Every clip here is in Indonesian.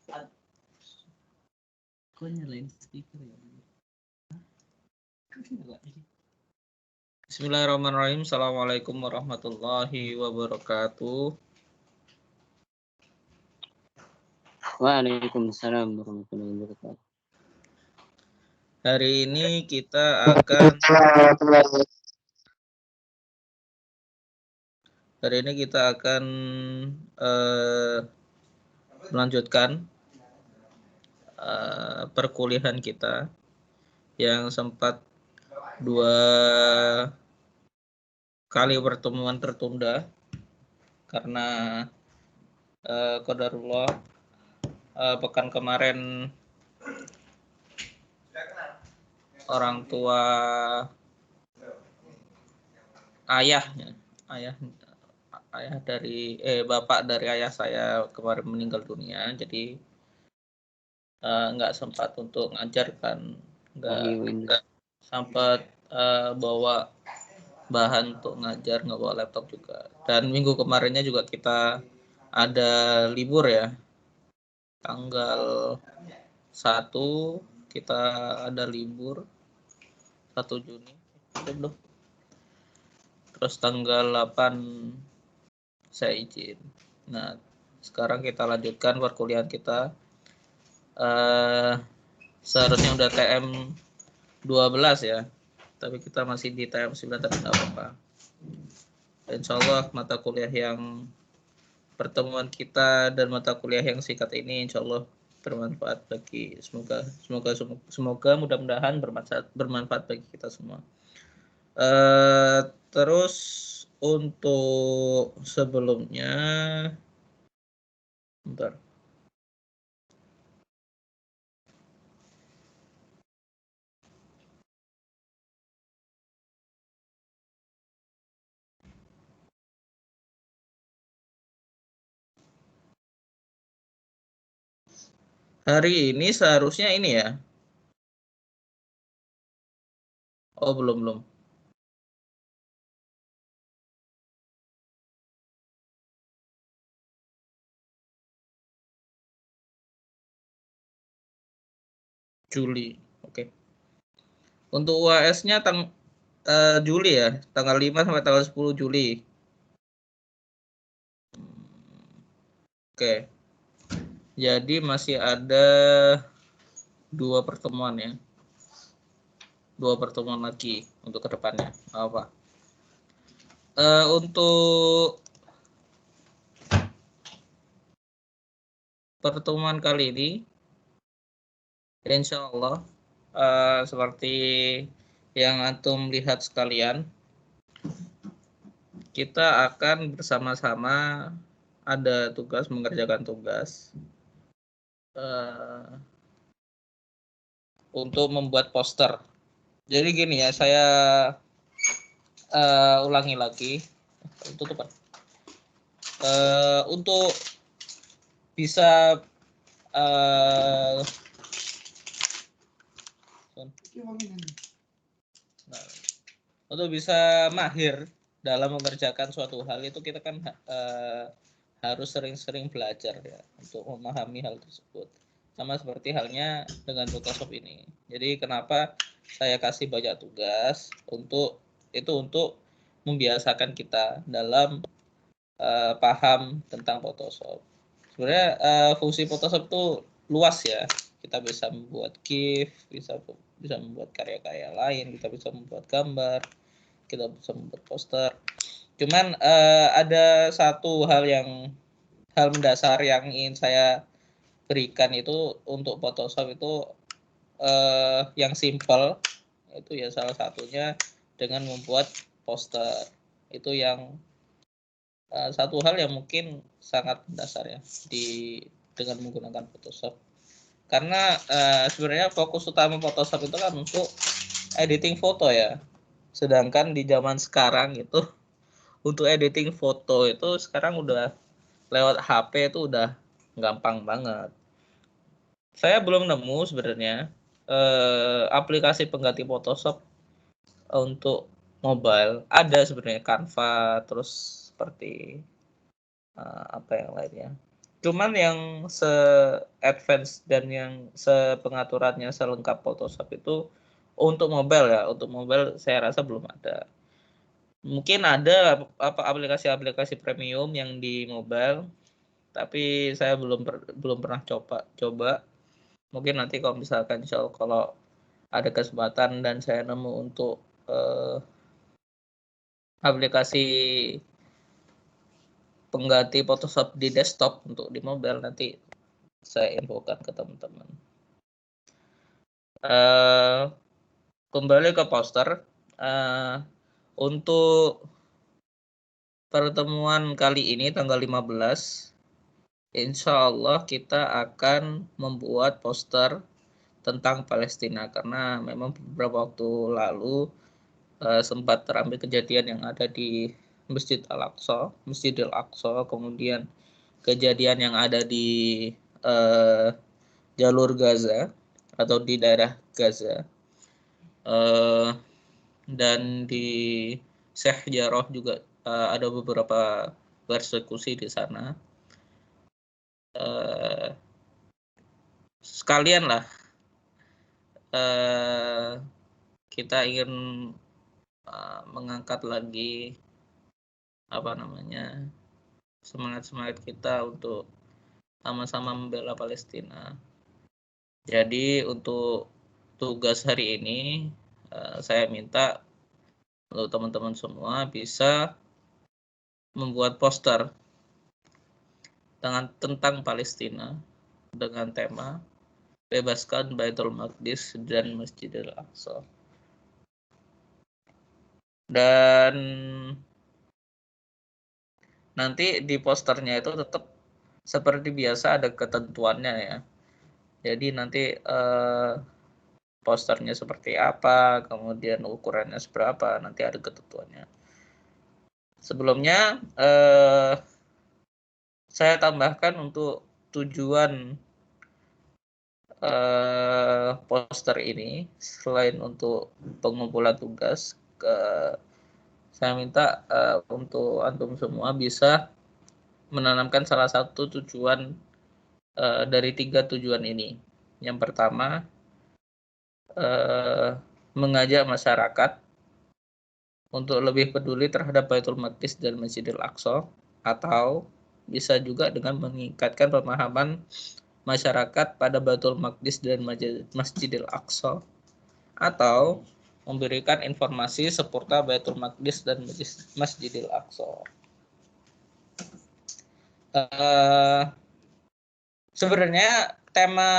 Kok nyalain speaker ya? Bismillahirrahmanirrahim. Assalamualaikum warahmatullahi wabarakatuh. Waalaikumsalam warahmatullahi wabarakatuh. Hari ini kita akan melanjutkan perkuliahan kita yang sempat 2 kali pertemuan tertunda karena qadarullah pekan kemarin orang tua bapak dari ayah saya kemarin meninggal dunia, jadi nggak sempat untuk ngajarkan, nggak sempat bawa bahan untuk ngajar, nggak bawa laptop juga. Dan minggu kemarinnya juga kita ada libur ya, tanggal 1 kita ada libur 1 Juni, terus tanggal 8 saya izin. Nah, sekarang kita lanjutkan perkuliahan kita. Seharusnya udah TM 12 ya, tapi kita masih di TM 9, tapi nggak apa-apa. Insya Allah mata kuliah yang pertemuan kita dan mata kuliah yang singkat ini insya Allah bermanfaat bagi semoga mudah-mudahan bermanfaat bagi kita semua. Terus untuk sebelumnya, bentar. Hari ini seharusnya ini ya. Oh, belum. Juli. Oke. Untuk UAS-nya Juli ya, tanggal 5 sampai tanggal 10 Juli. Oke. Jadi masih ada 2 pertemuan ya. 2 pertemuan lagi untuk kedepannya. Apa? Untuk pertemuan kali ini, insya Allah seperti yang antum lihat sekalian, kita akan bersama-sama ada tugas, mengerjakan tugas untuk membuat poster. Jadi gini ya, saya ulangi lagi. Tutupan. Untuk bisa untuk bisa mahir dalam mengerjakan suatu hal itu kita kan harus sering-sering belajar ya untuk memahami hal tersebut. Sama seperti halnya dengan Photoshop ini. Jadi kenapa saya kasih banyak tugas untuk membiasakan kita dalam paham tentang Photoshop. Sebenarnya fungsi Photoshop itu luas ya. Kita bisa membuat GIF, bisa membuat karya-karya lain, kita bisa membuat gambar, kita bisa membuat poster. Cuman ada satu hal mendasar yang ingin saya berikan itu untuk Photoshop itu yang simple, itu ya salah satunya dengan membuat poster. Itu yang satu hal yang mungkin sangat mendasar ya dengan menggunakan Photoshop. Karena sebenarnya fokus utama Photoshop itu kan untuk editing foto ya. Sedangkan di zaman sekarang itu untuk editing foto itu sekarang udah lewat HP itu udah gampang banget. Saya belum nemu sebenarnya aplikasi pengganti Photoshop untuk mobile. Ada sebenarnya Canva, terus seperti apa yang lainnya. Cuman yang se-advance dan yang sepengaturannya selengkap Photoshop itu untuk mobile ya. Untuk mobile saya rasa belum ada. Mungkin ada aplikasi-aplikasi premium yang di mobile, tapi saya belum pernah coba. Mungkin nanti kalau misalkan kalau ada kesempatan dan saya nemu untuk aplikasi pengganti Photoshop di desktop untuk di mobile, nanti saya infokan ke teman-teman. Kembali ke poster. Untuk pertemuan kali ini tanggal 15, insya Allah kita akan membuat poster tentang Palestina, karena memang beberapa waktu lalu sempat terambil kejadian yang ada di Masjidil Aqsa, kemudian kejadian yang ada di jalur Gaza atau di daerah Gaza, dan di Sheikh Jarrah juga ada beberapa persekusi di sana. Sekalian lah kita ingin mengangkat lagi semangat kita untuk sama-sama membela Palestina. Jadi untuk tugas hari ini saya minta untuk teman-teman semua bisa membuat poster tentang Palestina dengan tema bebaskan Baitul Maqdis dan Masjidil Aqsa. Dan nanti di posternya itu tetap seperti biasa ada ketentuannya ya. Jadi nanti posternya seperti apa, kemudian ukurannya seberapa, nanti ada ketentuannya. Sebelumnya saya tambahkan untuk tujuan poster ini, selain untuk pengumpulan tugas, saya minta untuk antum semua bisa menanamkan salah satu tujuan dari 3 tujuan ini. Yang pertama, mengajak masyarakat untuk lebih peduli terhadap Baitul Maqdis dan Masjidil Aqsa, atau bisa juga dengan meningkatkan pemahaman masyarakat pada Baitul Maqdis dan Masjidil Aqsa, atau memberikan informasi seputar Baitul Maqdis dan Masjidil Aqsa. Sebenarnya tema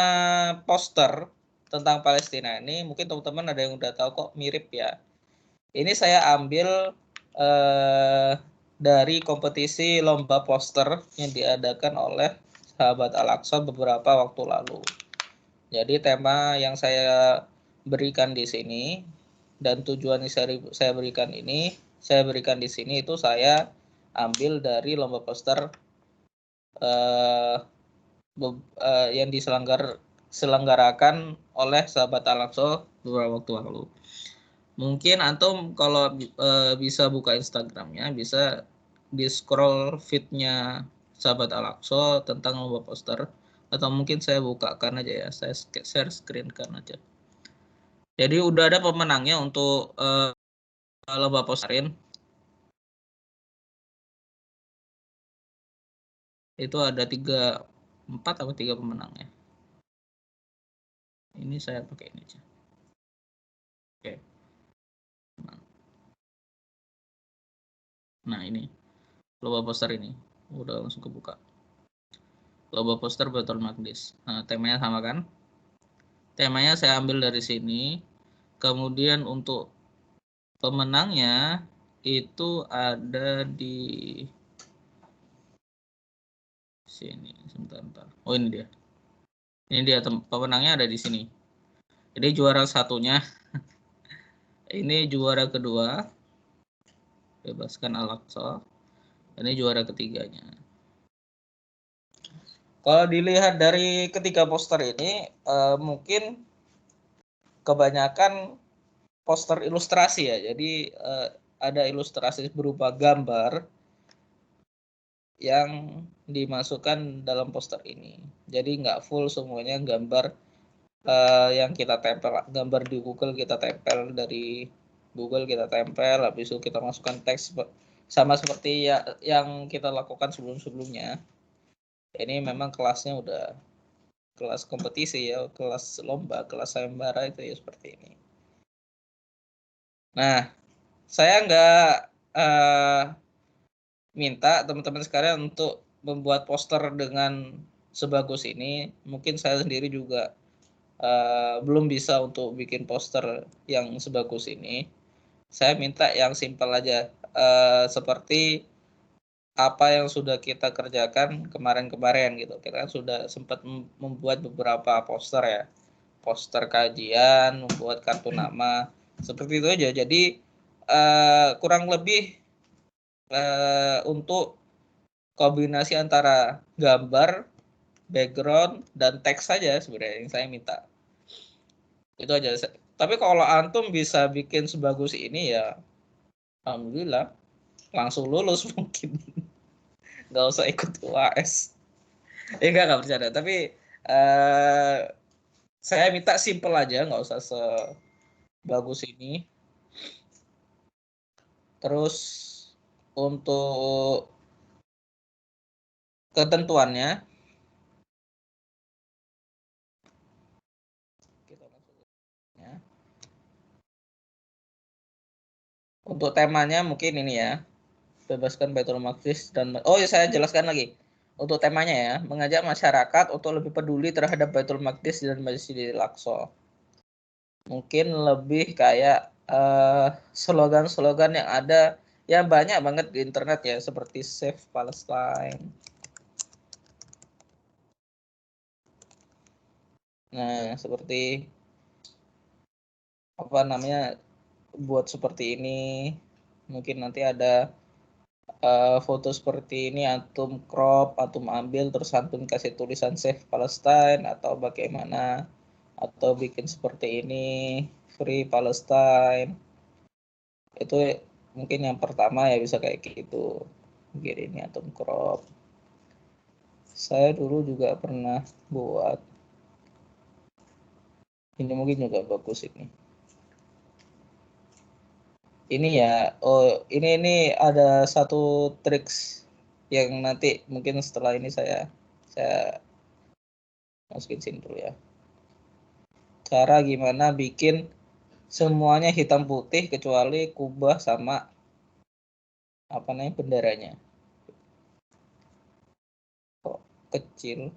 poster tentang Palestina ini mungkin teman-teman ada yang udah tahu kok, mirip ya. Ini saya ambil dari kompetisi lomba poster yang diadakan oleh Sahabat Al-Aqsa beberapa waktu lalu. Jadi tema yang saya berikan di sini dan tujuan yang saya berikan di sini itu saya ambil dari lomba poster yang diselenggarakan oleh Sahabat Al-Aqsa beberapa waktu lalu. Mungkin antum kalau bisa buka Instagramnya, bisa di scroll feednya Sahabat Al-Aqsa tentang lomba poster, atau mungkin saya bukakan aja ya, saya share screen kan aja. Jadi udah ada pemenangnya untuk lomba posterin. Itu ada 4 atau 3 pemenangnya. Ini saya pakai ini aja. Oke. Nah ini lomba poster ini udah langsung kebuka. Lomba poster Baitul Maqdis. Nah temanya sama kan? Temanya saya ambil dari sini. Kemudian untuk pemenangnya itu ada di sini. Sebentar. Oh ini dia. Ini dia pemenangnya ada di sini. Jadi juara satunya ini juara kedua bebaskan Al-Aqsa. Ini juara ketiganya. Kalau dilihat dari ketiga poster ini mungkin kebanyakan poster ilustrasi ya. Jadi ada ilustrasi berupa gambar yang dimasukkan dalam poster ini. Jadi nggak full semuanya gambar yang kita tempel, gambar di Google kita tempel, dari Google kita tempel, habis itu kita masukkan teks sama seperti yang kita lakukan sebelum-sebelumnya. Ini memang kelasnya udah kelas kompetisi ya, kelas lomba, kelas sayembara itu ya seperti ini. Nah, saya nggak minta teman-teman sekalian untuk membuat poster dengan sebagus ini. Mungkin saya sendiri juga belum bisa untuk bikin poster yang sebagus ini. Saya minta yang simpel aja, seperti apa yang sudah kita kerjakan kemarin-kemarin gitu. Kita kan sudah sempat membuat beberapa poster ya, poster kajian, membuat kartu nama, seperti itu aja. Jadi kurang lebih untuk kombinasi antara gambar, background, dan teks saja sebenarnya yang saya minta. Itu aja. Tapi kalau antum bisa bikin sebagus ini ya alhamdulillah, langsung lulus mungkin. Nggak usah ikut UAS. Enggak bercanda. Tapi saya minta simple aja, nggak usah sebagus ini. Terus untuk ketentuannya, kita langsung ya. Untuk temanya mungkin ini ya, bebaskan Baitul Maqdis dan ya saya jelaskan lagi. Untuk temanya ya, mengajak masyarakat untuk lebih peduli terhadap Baitul Maqdis dan Masjidil Aqsa. Mungkin lebih kayak slogan-slogan yang ada ya banyak banget di internet ya, seperti Save Palestine. Nah, seperti apa namanya, buat seperti ini. Mungkin nanti ada foto seperti ini, antum crop, antum ambil, terus antum kasih tulisan Save Palestine atau bagaimana, atau bikin seperti ini, Free Palestine. Itu mungkin yang pertama ya, bisa kayak gitu. Mungkin ini antum crop. Saya dulu juga pernah buat. Ini mungkin juga bagus ini. Ini ya, ini ada satu triks yang nanti mungkin setelah ini saya masukin sini dulu ya. Cara gimana bikin semuanya hitam putih kecuali kubah sama apa namanya benderanya. Kok kecil?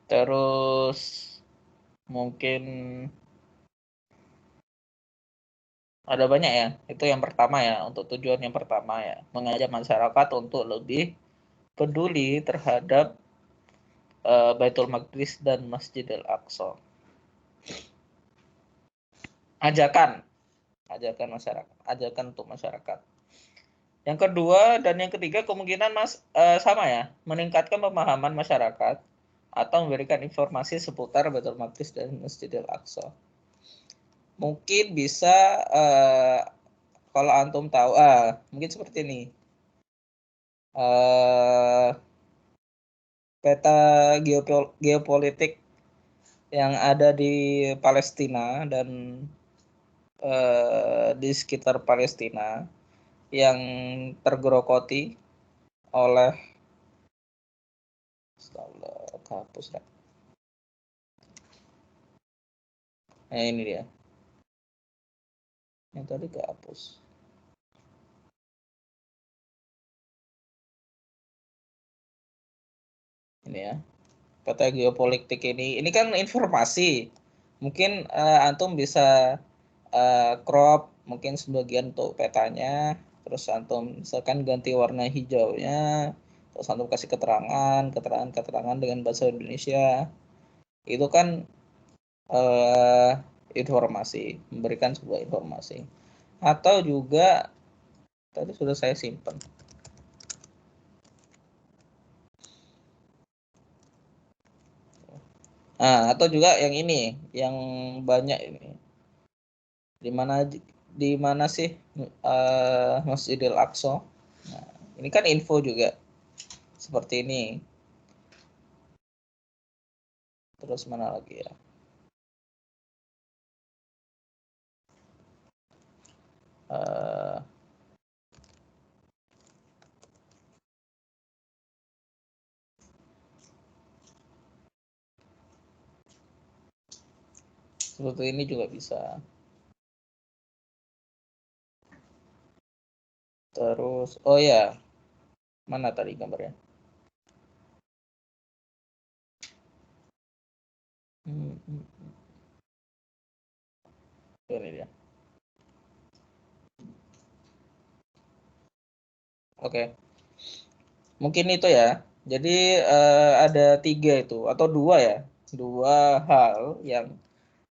Terus mungkin ada banyak ya. Itu yang pertama ya, untuk tujuan yang pertama ya, mengajak masyarakat untuk lebih peduli terhadap Baitul Maqdis dan Masjidil Aqsa. Ajakan masyarakat, ajakan untuk masyarakat. Yang kedua dan yang ketiga kemungkinan sama ya, meningkatkan pemahaman masyarakat atau memberikan informasi seputar Baitul Maqdis dan Masjidil Aqsa. Mungkin bisa kalau antum tahu, mungkin seperti ini. Peta geopolitik yang ada di Palestina dan di sekitar Palestina yang tergerogoti oleh kehapus kan. Nah ini dia. Yang tadi kehapus. Ini ya. Peta geopolitik ini kan informasi. Mungkin antum bisa crop mungkin sebagian untuk petanya, terus antum misalkan ganti warna hijaunya, terus antum kasih keterangan dengan bahasa Indonesia. Itu kan informasi, memberikan sebuah informasi. Atau juga tadi sudah saya simpan. Nah, atau juga yang ini, yang banyak ini. Di mana sih Masjidil Aqsa? Nah, ini kan info juga seperti ini. Terus mana lagi ya? Uh, Seperti ini juga bisa. Terus, oh ya, mana tadi gambarnya? Ini dia. Oke, mungkin itu ya. Jadi ada 3 itu atau 2 ya, 2 hal yang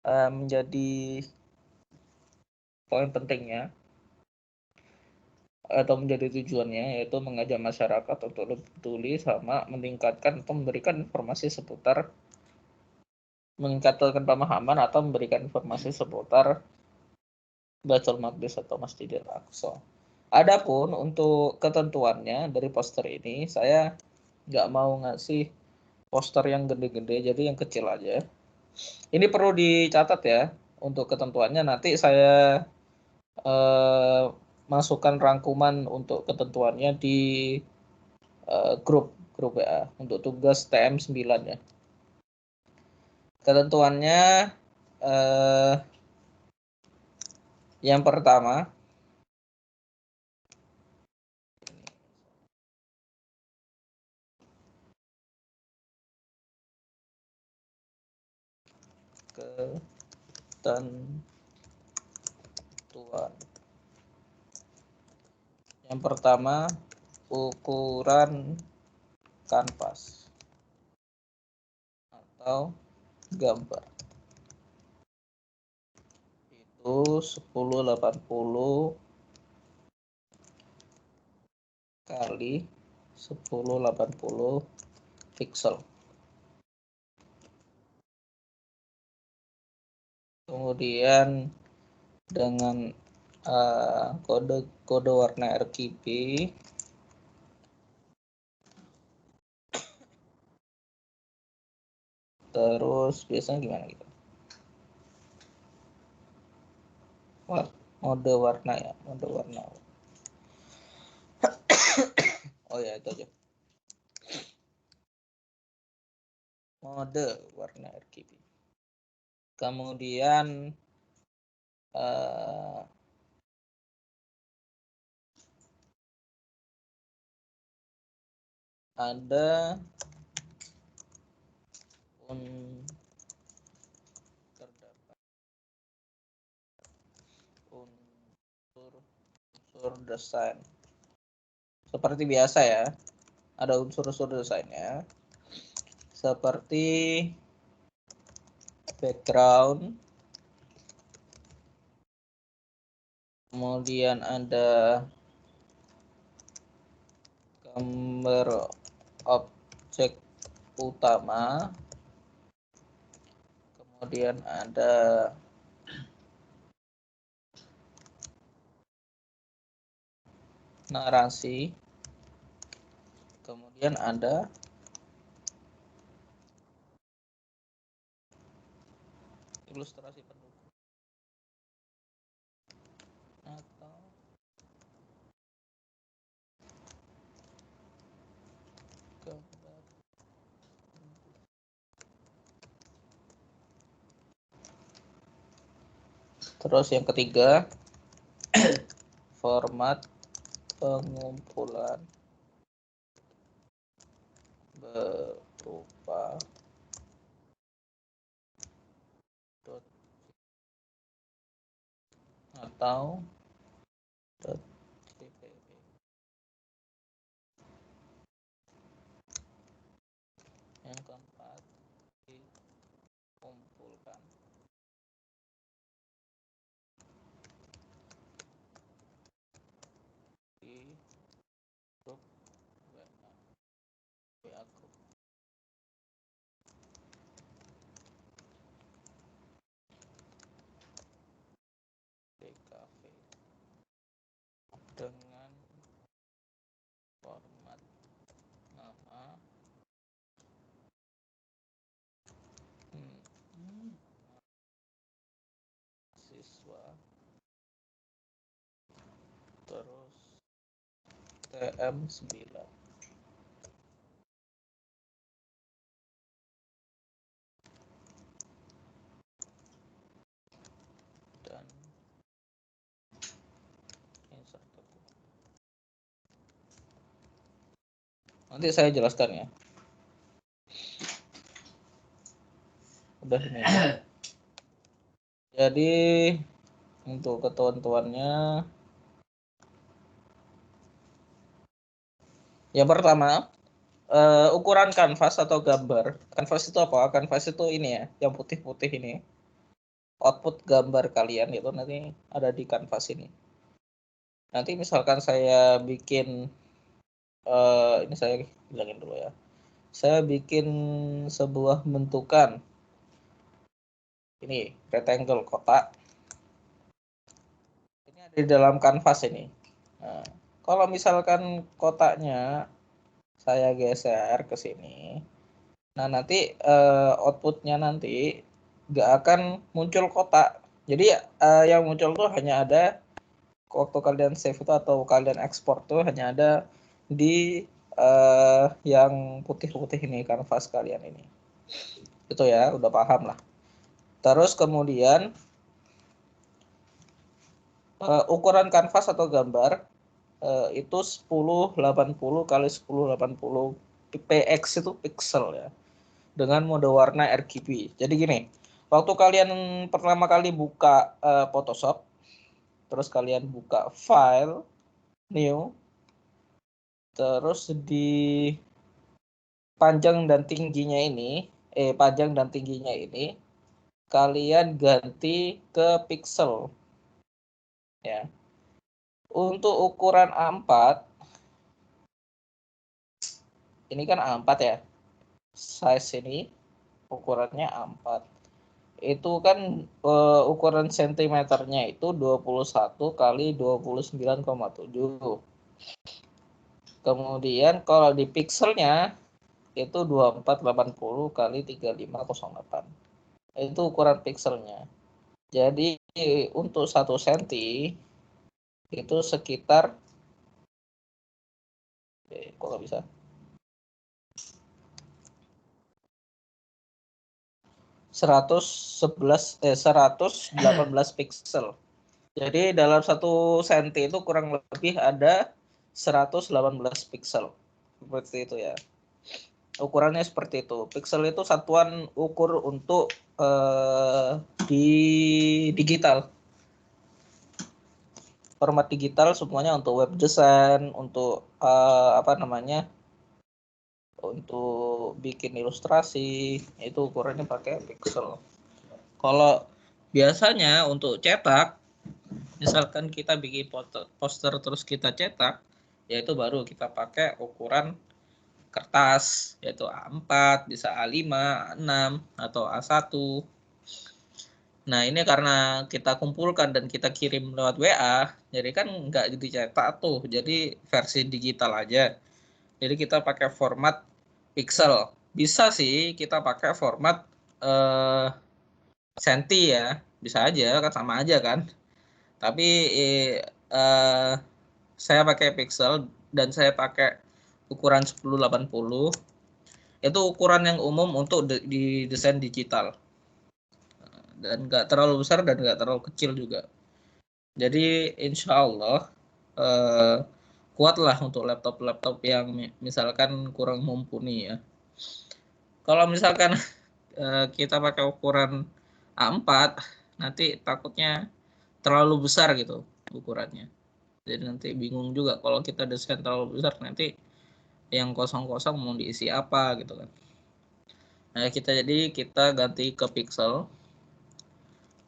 menjadi poin pentingnya atau menjadi tujuannya, yaitu mengajak masyarakat untuk lebih peduli sama meningkatkan atau memberikan informasi seputar meningkatkan pemahaman atau memberikan informasi seputar Baitul Maqdis atau Masjidil Aqsa. Adapun untuk ketentuannya dari poster ini, saya nggak mau ngasih poster yang gede-gede, jadi yang kecil aja. Ini perlu dicatat ya, untuk ketentuannya nanti saya masukkan rangkuman untuk ketentuannya di grup WA untuk tugas TM9 ya. Ketentuannya yang pertama ketentuan. Yang pertama, ukuran kanvas atau gambar itu 1080 kali 1080 pixel. Kemudian dengan kode warna RGB terus biasanya gimana gitu, mode warna ya, mode warna. Oh ya, itu aja, mode warna RGB. Kemudian ada terdapat unsur desain seperti biasa ya, ada unsur-unsur desainnya seperti background, kemudian ada gambar objek utama, kemudian ada narasi, kemudian ada ilustrasi pendukung atau gambar. Terus yang ketiga, format pengumpulan berupa atau .jpg. Yang keempat, dikumpulkan di grup WA group. terus TM9. Dan insert. Nanti saya jelaskan ya. Udah ini. Jadi untuk ketentuannya, yang pertama ukuran kanvas atau gambar. Kanvas itu apa? Kanvas itu ini ya, yang putih-putih ini. Output gambar kalian itu nanti ada di kanvas ini. Nanti misalkan saya bikin, ini saya bilangin dulu ya. Saya bikin sebuah bentukan. Ini rectangle kotak. Ini ada di dalam kanvas ini. Nah, kalau misalkan kotaknya saya geser ke sini, nah nanti outputnya nanti nggak akan muncul kotak. Jadi yang muncul tuh hanya ada waktu kalian save itu atau kalian ekspor tuh hanya ada di yang putih-putih ini, kanvas kalian ini. Itu ya, udah paham lah. Terus kemudian ukuran kanvas atau gambar itu 1080 kali 1080 px itu pixel ya, dengan mode warna RGB. Jadi gini, waktu kalian pertama kali buka Photoshop, terus kalian buka file new, terus di panjang dan tingginya ini, kalian ganti ke pixel ya. Untuk ukuran A4, ini kan A4 ya, size ini ukurannya A4. Itu kan ukuran sentimeternya itu 21 kali 29,7. Kemudian kalau di pixelnya itu 2480 kali 3508. Itu ukuran pixelnya. Jadi untuk 1 cm itu sekitar, kok nggak bisa? 118 pixel. Jadi dalam 1 cm itu kurang lebih ada 118 pixel. Seperti itu ya. Ukurannya seperti itu. Pixel itu satuan ukur untuk di digital. Format digital semuanya untuk web design, untuk untuk bikin ilustrasi, itu ukurannya pakai pixel. Kalau biasanya untuk cetak, misalkan kita bikin poster terus kita cetak, yaitu baru kita pakai ukuran kertas, yaitu A4, bisa A5, A6, atau A1. Nah ini karena kita kumpulkan dan kita kirim lewat WA, jadi kan nggak dicetak tuh, jadi versi digital aja. Jadi kita pakai format pixel. Bisa sih kita pakai format senti ya, bisa aja kan, sama aja kan. Tapi saya pakai pixel dan saya pakai ukuran 1080. Itu ukuran yang umum untuk di desain digital. Dan nggak terlalu besar dan nggak terlalu kecil juga. Jadi insya Allah kuatlah untuk laptop-laptop yang misalkan kurang mumpuni ya. Kalau misalkan kita pakai ukuran A4, nanti takutnya terlalu besar gitu ukurannya. Jadi nanti bingung juga kalau kita desain terlalu besar, nanti yang kosong-kosong mau diisi apa gitu kan. Nah kita ganti ke pixel.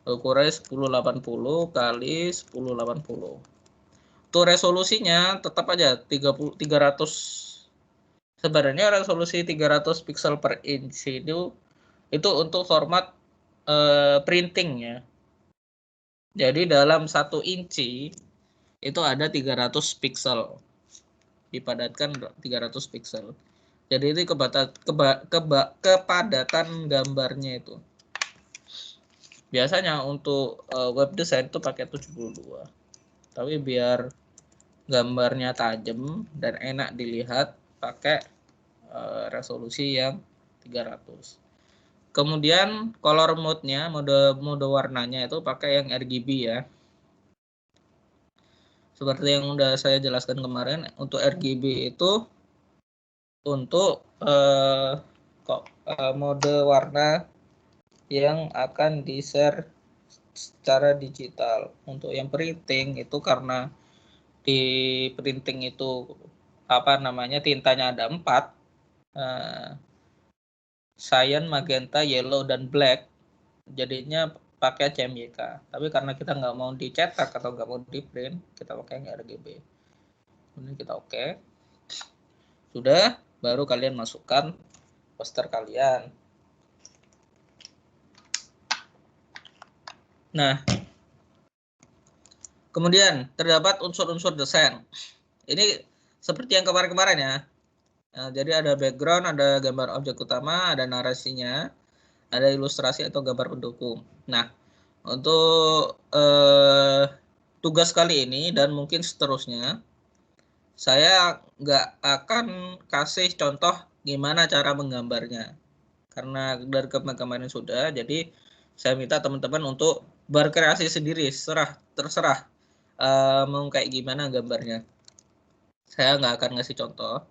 Ukurannya 1080 kali 1080. Tuh resolusinya tetap aja 300. Sebenarnya resolusi 300 pixel per inch itu untuk format printing ya. Jadi dalam 1 inci itu ada 300 pixel. Dipadatkan 300 pixel. Jadi itu kepadatan gambarnya itu. Biasanya untuk web design itu pakai 72. Tapi biar gambarnya tajam dan enak dilihat pakai resolusi yang 300. Kemudian color mode-nya, mode warnanya itu pakai yang RGB ya. Seperti yang udah saya jelaskan kemarin, untuk RGB itu untuk mode warna yang akan di-share secara digital. Untuk yang printing itu karena di printing itu tintanya ada 4, cyan, magenta, yellow, dan black, jadinya pakai CMYK. Tapi karena kita nggak mau dicetak atau nggak mau di print, kita pakai yang RGB. Ini kita oke. Sudah, baru kalian masukkan poster kalian. Nah, kemudian terdapat unsur-unsur desain. Ini seperti yang kemarin-kemarin ya. Nah, jadi ada background, ada gambar objek utama, ada narasinya, ada ilustrasi atau gambar pendukung. Nah, untuk tugas kali ini dan mungkin seterusnya, saya nggak akan kasih contoh gimana cara menggambarnya. Karena dari kemarin sudah, jadi saya minta teman-teman untuk berkreasi sendiri, terserah mau kayak gimana gambarnya. Saya nggak akan ngasih contoh.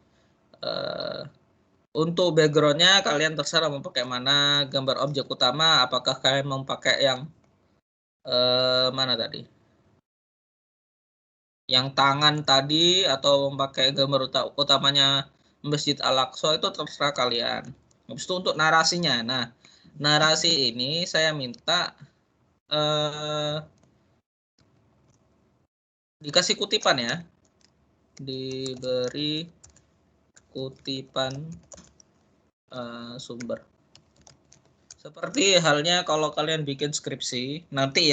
Untuk backgroundnya kalian terserah mau pakai mana, gambar objek utama apakah kalian mau pakai yang mana tadi, yang tangan tadi atau memakai gambar utamanya Masjid Al-Aqsa, itu terserah kalian. Habis itu untuk narasinya, nah narasi ini saya minta dikasih kutipan ya, diberi kutipan sumber. Seperti halnya kalau kalian bikin skripsi, nanti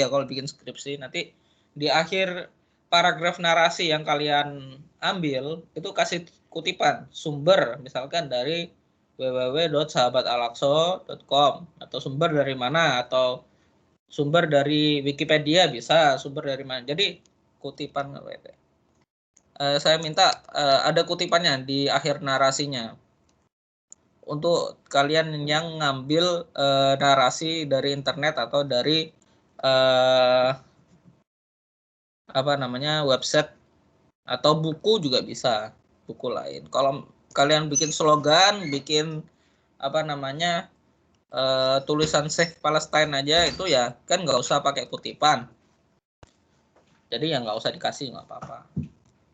di akhir paragraf narasi yang kalian ambil, itu kasih kutipan sumber, misalkan dari www.sahabatalaqsa.com, atau sumber dari mana, atau sumber dari Wikipedia bisa, sumber dari mana. Jadi kutipan saya minta ada kutipannya di akhir narasinya. Untuk kalian yang ngambil narasi dari internet atau dari website atau buku juga bisa, buku lain. Kalau kalian bikin slogan, bikin tulisan Save Palestine aja, itu ya kan nggak usah pakai kutipan. Jadi ya nggak usah dikasih, nggak apa-apa.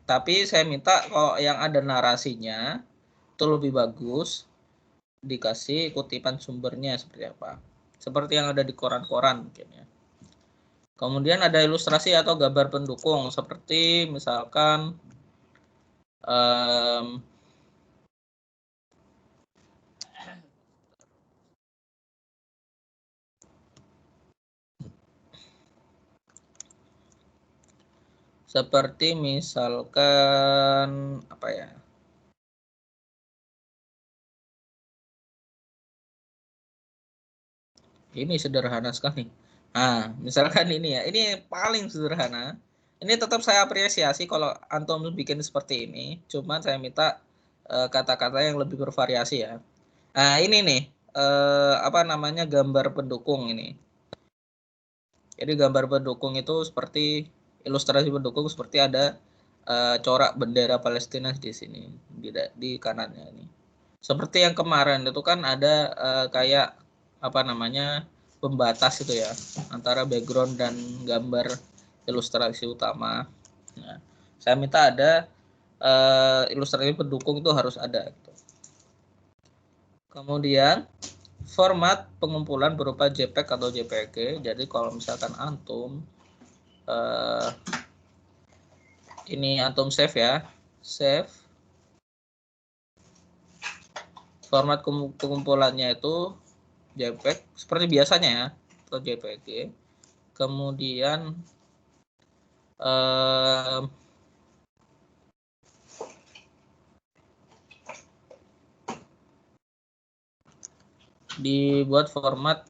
Tapi saya minta kalau yang ada narasinya itu lebih bagus, dikasih kutipan sumbernya seperti apa. Seperti yang ada di koran-koran mungkin ya. Kemudian ada ilustrasi atau gambar pendukung, seperti misalkan seperti misalkan apa ya? Ini sederhana sekali. Nah, misalkan ini ya, ini paling sederhana. Ini tetap saya apresiasi kalau antum bikin seperti ini. Cuman saya minta kata-kata yang lebih bervariasi ya. Nah, ini nih gambar pendukung ini. Jadi gambar pendukung itu seperti ilustrasi pendukung, seperti ada corak bendera Palestina di sini di kanannya ini. Seperti yang kemarin itu kan ada kayak pembatas itu ya antara background dan gambar ilustrasi utama. Nah, saya minta ada ilustrasi pendukung, itu harus ada gitu. Kemudian format pengumpulan berupa JPEG atau JPG. Jadi kalau misalkan antum ini antum save ya, save format pengumpulannya itu JPEG seperti biasanya ya, atau JPG. Kemudian dibuat format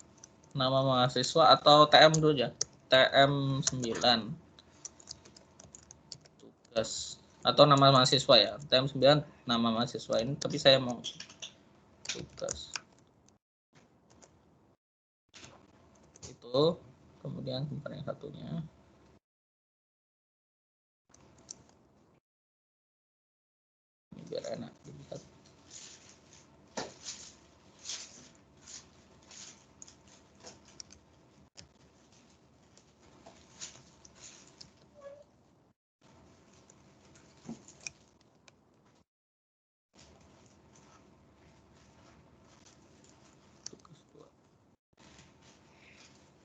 nama mahasiswa atau TM dulu ya. TM 9. Tugas atau nama mahasiswa ya. TM 9 nama mahasiswa ini, tapi saya mau tugas. Itu kemudian yang satunya. Ini biar enak dilihat.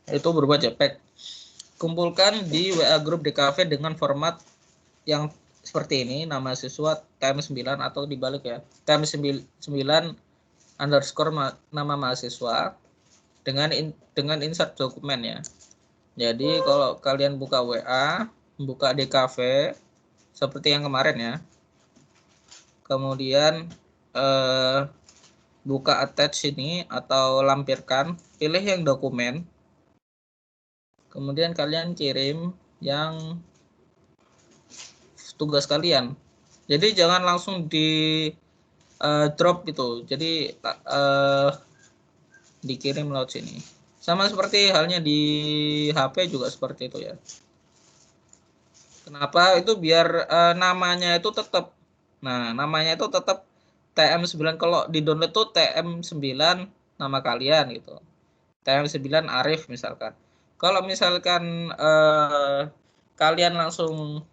Itu berupa JPEG. Kumpulkan di WA grup DKV dengan format yang seperti ini, nama siswa TM9 atau dibalik ya, TM9 underscore nama mahasiswa dengan insert dokumen ya. Jadi kalau kalian buka WA, buka DKV seperti yang kemarin ya, kemudian buka attach ini atau lampirkan, pilih yang dokumen, kemudian kalian kirim yang tugas kalian. Jadi jangan langsung di drop itu. Jadi dikirim lewat sini. Sama seperti halnya di HP juga seperti itu ya. Kenapa? Itu biar namanya itu tetap. Nah, namanya itu tetap TM9. Kalau di download itu TM9 nama kalian gitu. TM9 Arif misalkan. Kalau misalkan kalian langsung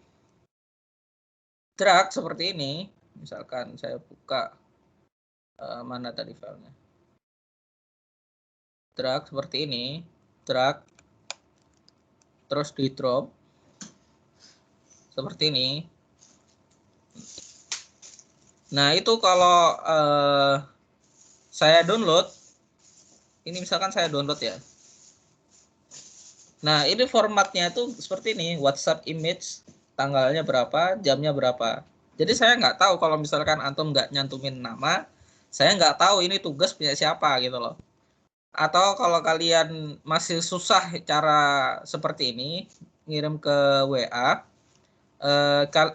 drag seperti ini, misalkan saya buka mana tadi filenya, drag seperti ini, drag terus di drop seperti ini. Nah itu kalau saya download, ini misalkan saya download ya. Nah ini formatnya itu seperti ini, WhatsApp image, tanggalnya berapa, jamnya berapa. Jadi saya nggak tahu kalau misalkan antum nggak nyantumin nama, saya nggak tahu ini tugas punya siapa gitu loh. Atau kalau kalian masih susah cara seperti ini, ngirim ke WA,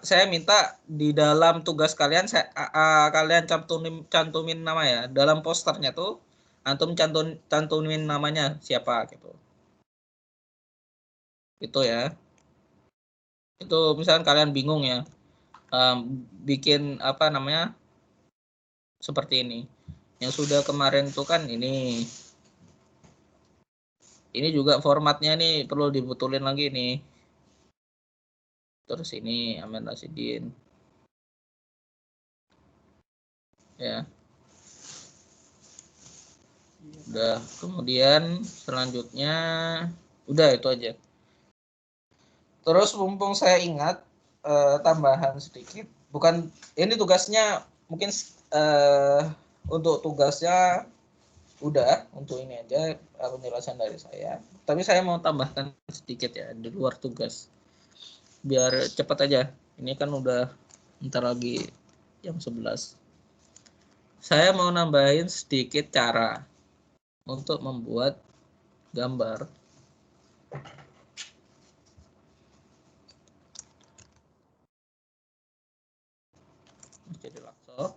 saya minta di dalam tugas kalian kalian cantumin nama ya. Dalam posternya tuh antum cantumin namanya siapa gitu. Itu ya. Itu misalkan kalian bingung ya, bikin apa namanya seperti ini. Yang sudah kemarin tuh kan ini. Ini juga formatnya nih perlu dibetulin lagi nih. Terus ini Amin Rasidin. Ya. Udah, kemudian selanjutnya udah itu aja. Terus mumpung saya ingat tambahan sedikit, bukan ini tugasnya mungkin untuk tugasnya udah, untuk ini aja penjelasan dari saya. Tapi saya mau tambahkan sedikit ya di luar tugas. Biar cepat aja. Ini kan udah ntar lagi jam 11. Saya mau nambahin sedikit cara untuk membuat gambar. Jadi langsung.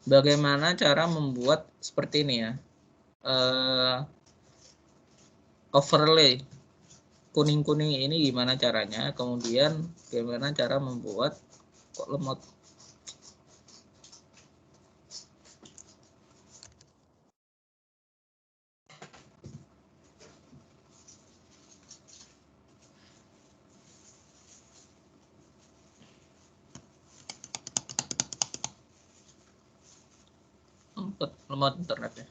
Bagaimana cara membuat seperti ini ya, overlay kuning-kuning ini gimana caranya, kemudian bagaimana cara membuat kok lemot. Lemot internetnya.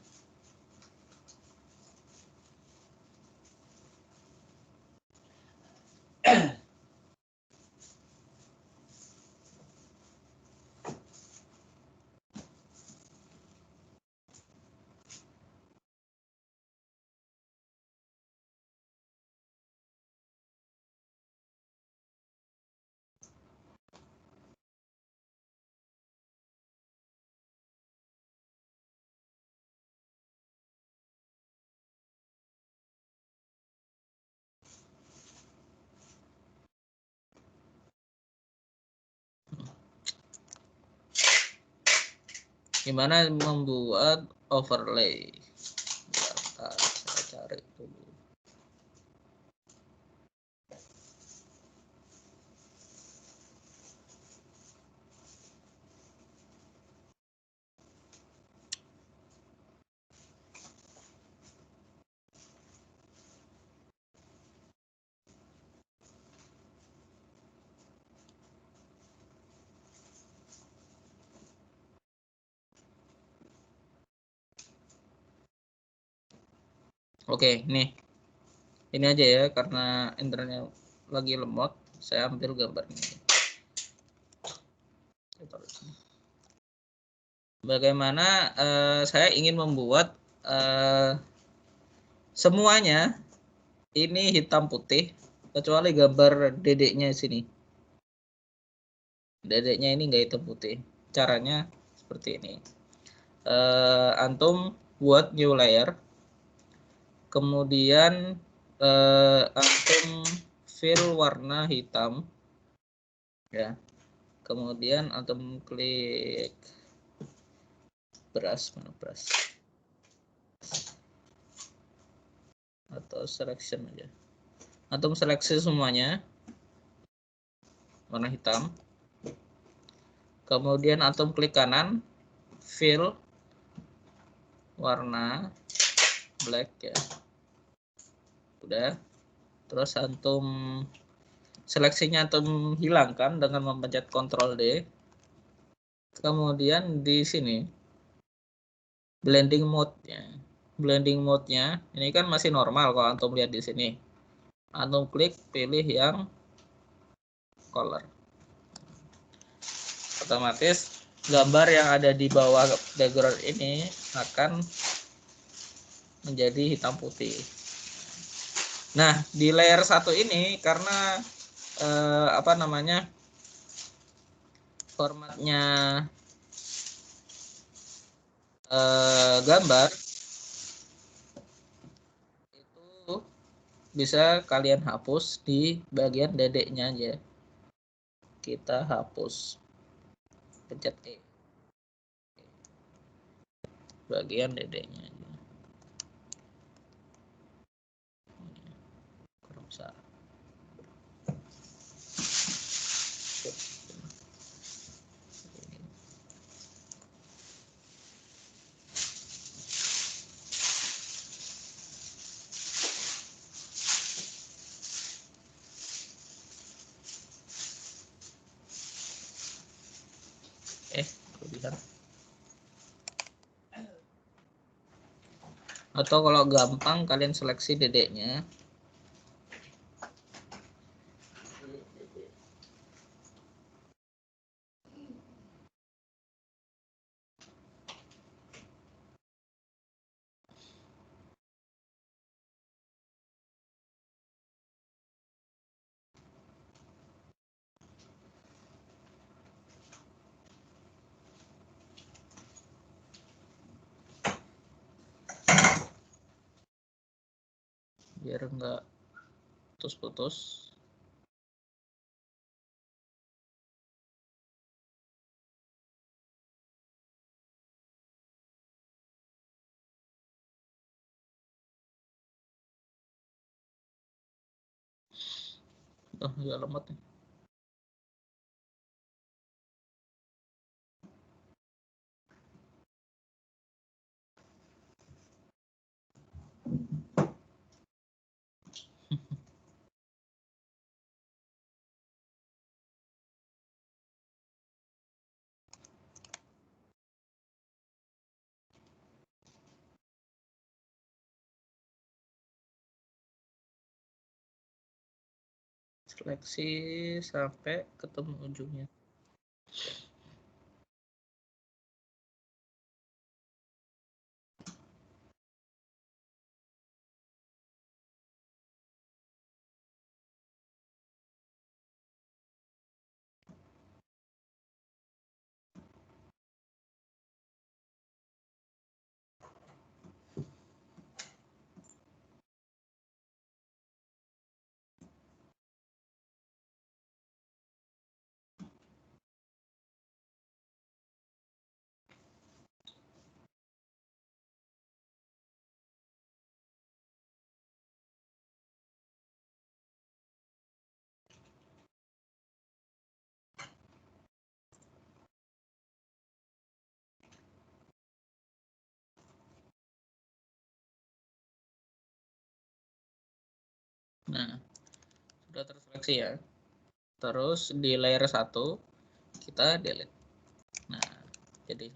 Gimana membuat overlay? Bentar, saya cari dulu. Oke, nih. Ini aja ya, karena internetnya lagi lemot, saya ambil gambarnya. Bagaimana saya ingin membuat semuanya ini hitam putih, kecuali gambar dedeknya sini. Dedeknya ini nggak hitam putih. Caranya seperti ini. Antum buat new layer, kemudian antum fill warna hitam, ya. Kemudian antum klik brush, mana brush, atau selection aja. Antum seleksi semuanya warna hitam. Kemudian antum klik kanan, fill warna black, ya. Udah. Terus antum seleksinya antum hilangkan dengan memencet Ctrl D. Kemudian di sini blending mode-nya. Blending mode-nya ini kan masih normal kalau antum lihat di sini. Antum klik pilih yang color. Otomatis gambar yang ada di bawah background ini akan menjadi hitam putih. Nah, di layer 1 ini karena formatnya gambar itu bisa kalian hapus di bagian dedeknya aja. Kita hapus, pencet E, bagian dedeknya aja. Kurang besar. Kelebihan. Atau kalau gampang kalian seleksi dedeknya. Biar enggak putus-putus. Oh, agak lemot nih. Seleksi sampai ketemu ujungnya. Nah, sudah terseleksi ya. Terus di layer 1 kita delete. Nah, jadi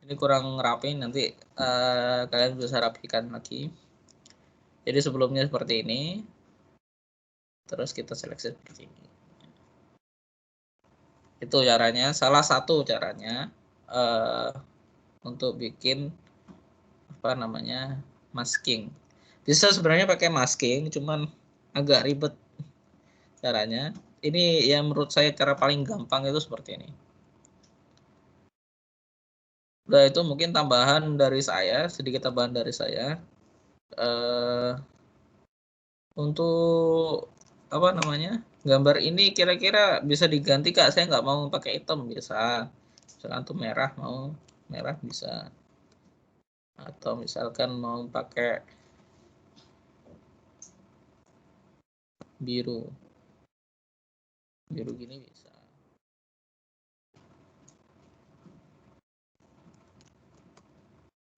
ini kurang rapi, nanti kalian bisa rapikan lagi. Jadi sebelumnya seperti ini, terus kita seleksi seperti ini. Itu caranya, salah satu caranya untuk bikin masking. Bisa sebenarnya pakai masking, cuman agak ribet caranya. Ini yang menurut saya cara paling gampang itu seperti ini. Udah, itu mungkin tambahan dari saya, sedikit tambahan dari saya. Untuk gambar ini kira-kira bisa diganti Kak, saya nggak mau pakai hitam, bisa. Misalkan tuh merah, mau merah bisa. Atau misalkan mau pakai biru gini bisa.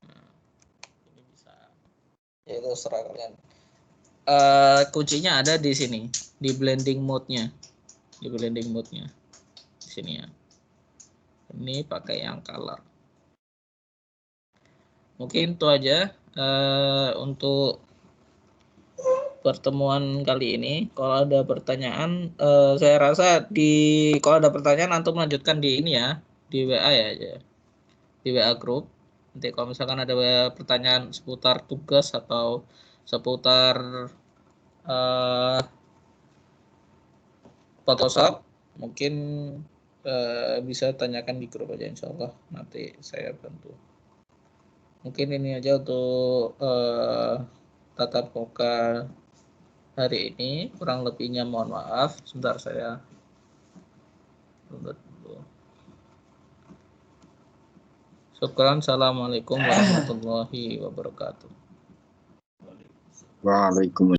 Nah, ini bisa. Ya itu serah kalian. Kuncinya ada di sini, di blending mode-nya. Di sini ya. Ini pakai yang color. Mungkin itu aja untuk pertemuan kali ini. Kalau ada pertanyaan, saya rasa kalau ada pertanyaan antum lanjutkan di ini ya, di WA ya, di WA group. Nanti kalau misalkan ada pertanyaan seputar tugas atau seputar Photoshop, mungkin bisa tanyakan di grup aja, insya Allah nanti saya bantu. Mungkin ini aja untuk tatap muka hari ini, kurang lebihnya mohon maaf. Sebentar saya dulu. Syukran. Assalamualaikum warahmatullahi wabarakatuh. Waalaikumsalam.